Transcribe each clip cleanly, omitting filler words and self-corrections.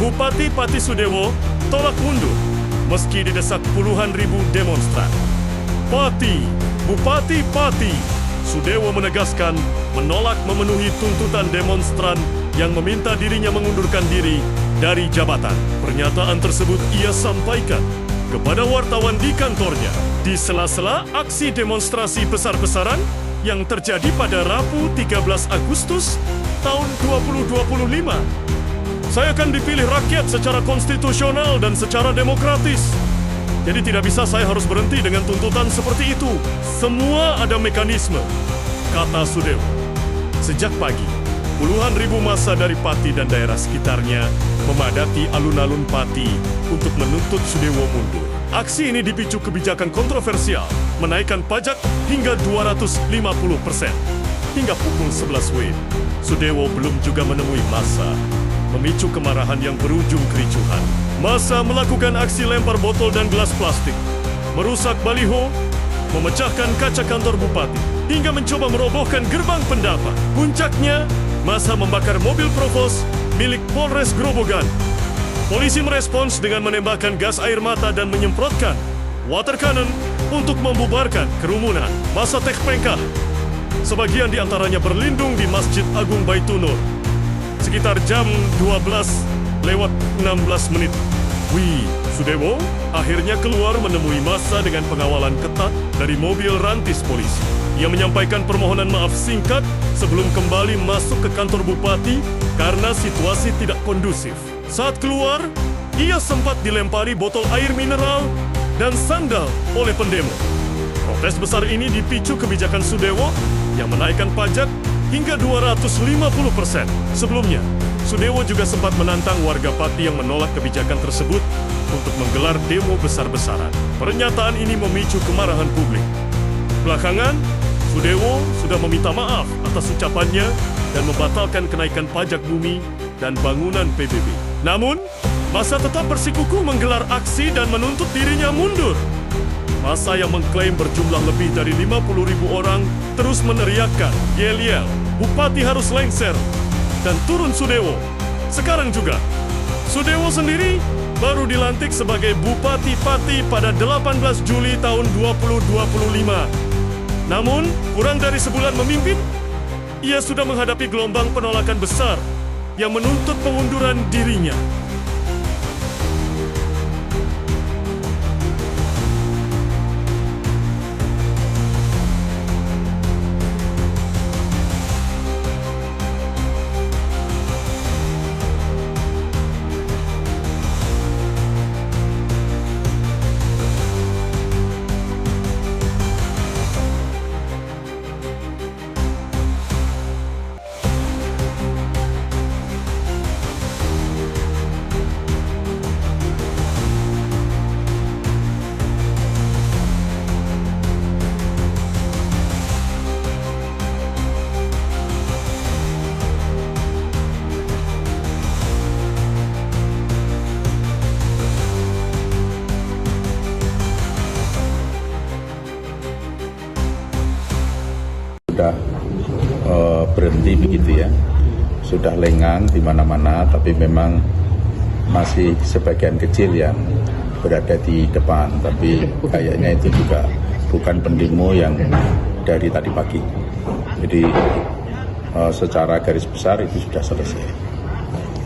Bupati Pati Sudewo tolak mundur meski didesak puluhan ribu demonstran. Bupati Pati Sudewo menegaskan menolak memenuhi tuntutan demonstran yang meminta dirinya mengundurkan diri dari jabatan. Pernyataan tersebut ia sampaikan kepada wartawan di kantornya di sela-sela aksi demonstrasi besar-besaran yang terjadi pada Rabu 13 Agustus tahun 2025. Saya akan dipilih rakyat secara konstitusional dan secara demokratis. Jadi tidak bisa saya harus berhenti dengan tuntutan seperti itu. Semua ada mekanisme, kata Sudewo. Sejak pagi, puluhan ribu massa dari Pati dan daerah sekitarnya memadati alun-alun Pati untuk menuntut Sudewo mundur. Aksi ini dipicu kebijakan kontroversial, menaikkan pajak hingga 250%. Hingga pukul 11 WIB, Sudewo belum juga menemui massa, memicu kemarahan yang berujung kericuhan. Massa melakukan aksi lempar botol dan gelas plastik, merusak baliho, memecahkan kaca kantor bupati, hingga mencoba merobohkan gerbang pendapat. Puncaknya, massa membakar mobil provos milik Polres Grobogan. Polisi merespons dengan menembakkan gas air mata dan menyemprotkan water cannon untuk membubarkan kerumunan. Massa tekpengkah. Sebagian di antaranya berlindung di Masjid Agung Baitunur. Sekitar jam 12:16. Sudewo akhirnya keluar menemui massa dengan pengawalan ketat dari mobil rantis polisi. Ia menyampaikan permohonan maaf singkat sebelum kembali masuk ke kantor bupati karena situasi tidak kondusif. Saat keluar, ia sempat dilempari botol air mineral dan sandal oleh pendemo. Protes besar ini dipicu kebijakan Sudewo yang menaikkan pajak hingga 250%. Sebelumnya, Sudewo juga sempat menantang warga Pati yang menolak kebijakan tersebut untuk menggelar demo besar-besaran. Pernyataan ini memicu kemarahan publik. Belakangan, Sudewo sudah meminta maaf atas ucapannya dan membatalkan kenaikan pajak bumi dan bangunan PBB. Namun, massa tetap bersikukuh menggelar aksi dan menuntut dirinya mundur. Massa yang mengklaim berjumlah lebih dari 50.000 orang terus meneriakkan, yel-yel, Bupati harus lengser dan turun Sudewo. Sekarang juga, Sudewo sendiri baru dilantik sebagai Bupati Pati pada 18 Juli tahun 2025. Namun, kurang dari sebulan memimpin, ia sudah menghadapi gelombang penolakan besar yang menuntut pengunduran dirinya. Sudah berhenti begitu ya, sudah lengang di mana-mana, tapi memang masih sebagian kecil yang berada di depan, tapi kayaknya itu juga bukan pendemo yang dari tadi pagi. Jadi secara garis besar itu sudah selesai.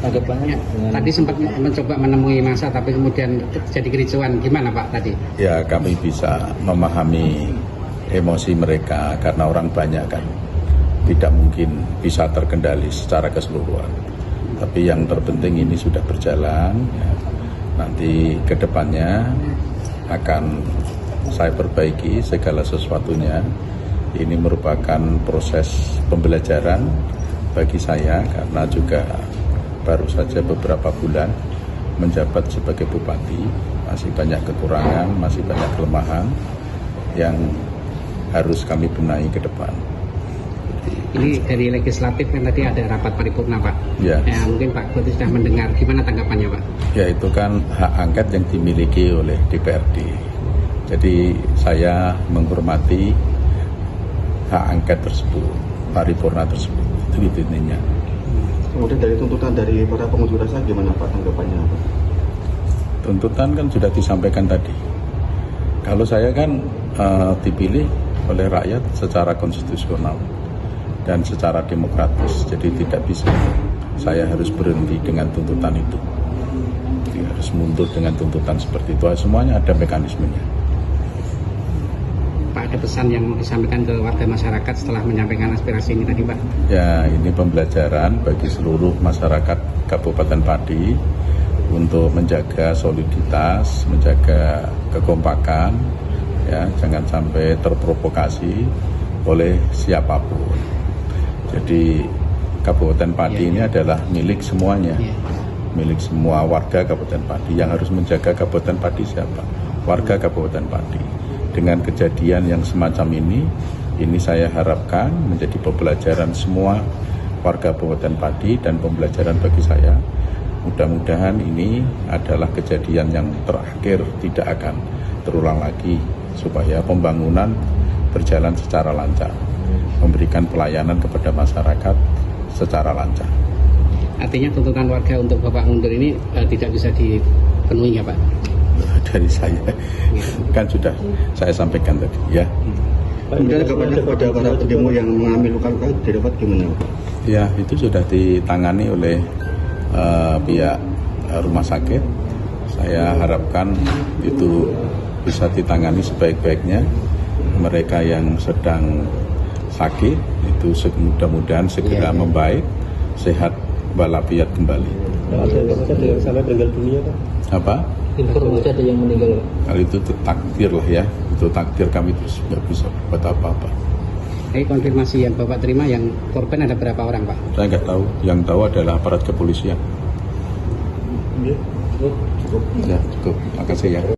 Tanggapannya tadi sempat mencoba menemui massa tapi kemudian terjadi kericuan, gimana Pak tadi? Ya, kami bisa memahami emosi mereka karena orang banyak kan, tidak mungkin bisa terkendali secara keseluruhan. Tapi yang terpenting ini sudah berjalan, ya. Nanti ke depannya akan saya perbaiki segala sesuatunya. Ini merupakan proses pembelajaran bagi saya karena juga baru saja beberapa bulan menjabat sebagai bupati, masih banyak kekurangan, masih banyak kelemahan yang harus kami benahi ke depan. Ini dari legislatif kan tadi ada rapat paripurna Pak. Ya. Mungkin Pak Bupati sudah mendengar, gimana tanggapannya Pak? Ya, itu kan hak angket yang dimiliki oleh DPRD. Jadi saya menghormati hak angket tersebut, paripurna tersebut. Itu intinya. Kemudian dari tuntutan dari para pengunjuk rasa gimana Pak tanggapannya Pak? Tuntutan kan sudah disampaikan tadi. Kalau saya kan dipilih oleh rakyat secara konstitusional dan secara demokratis, jadi tidak bisa saya harus berhenti dengan tuntutan itu. Jadi harus mundur dengan tuntutan seperti itu. Semuanya ada mekanismenya. Pak, ada pesan yang mau disampaikan ke warga masyarakat setelah menyampaikan aspirasi ini tadi, Pak? Ya, ini pembelajaran bagi seluruh masyarakat Kabupaten Pati untuk menjaga soliditas, menjaga kekompakan, ya, jangan sampai terprovokasi oleh siapapun. Jadi Kabupaten Pati ini adalah milik semuanya, milik semua warga Kabupaten Pati. Yang harus menjaga Kabupaten Pati siapa? Warga Kabupaten Pati. Dengan kejadian yang semacam ini saya harapkan menjadi pembelajaran semua warga Kabupaten Pati dan pembelajaran bagi saya. Mudah-mudahan ini adalah kejadian yang terakhir, tidak akan terulang lagi, supaya pembangunan berjalan secara lancar, memberikan pelayanan kepada masyarakat secara lancar. Artinya tuntutan warga untuk Bapak mundur ini tidak bisa dipenuhi ya Pak? Dari saya kan sudah saya sampaikan tadi ya. Kemudian kepada para demo yang mengalami luka-luka didapat gimana Pak? Ya, itu sudah ditangani oleh pihak rumah sakit. Saya harapkan itu bisa ditangani sebaik-baiknya. Mereka yang sedang sakit itu mudah-mudahan segera membaik, sehat walafiat kembali. Ada sampai meninggal dunia Pak? Apa? Informasi ada yang meninggal. Hal itu takdir lah ya, itu takdir, kami terus nggak bisa buat apa-apa. Konfirmasi yang Bapak terima, yang korban ada berapa orang Pak? Saya nggak tahu, yang tahu adalah aparat kepolisian. Cukup. Ya, cukup. Makasih ya.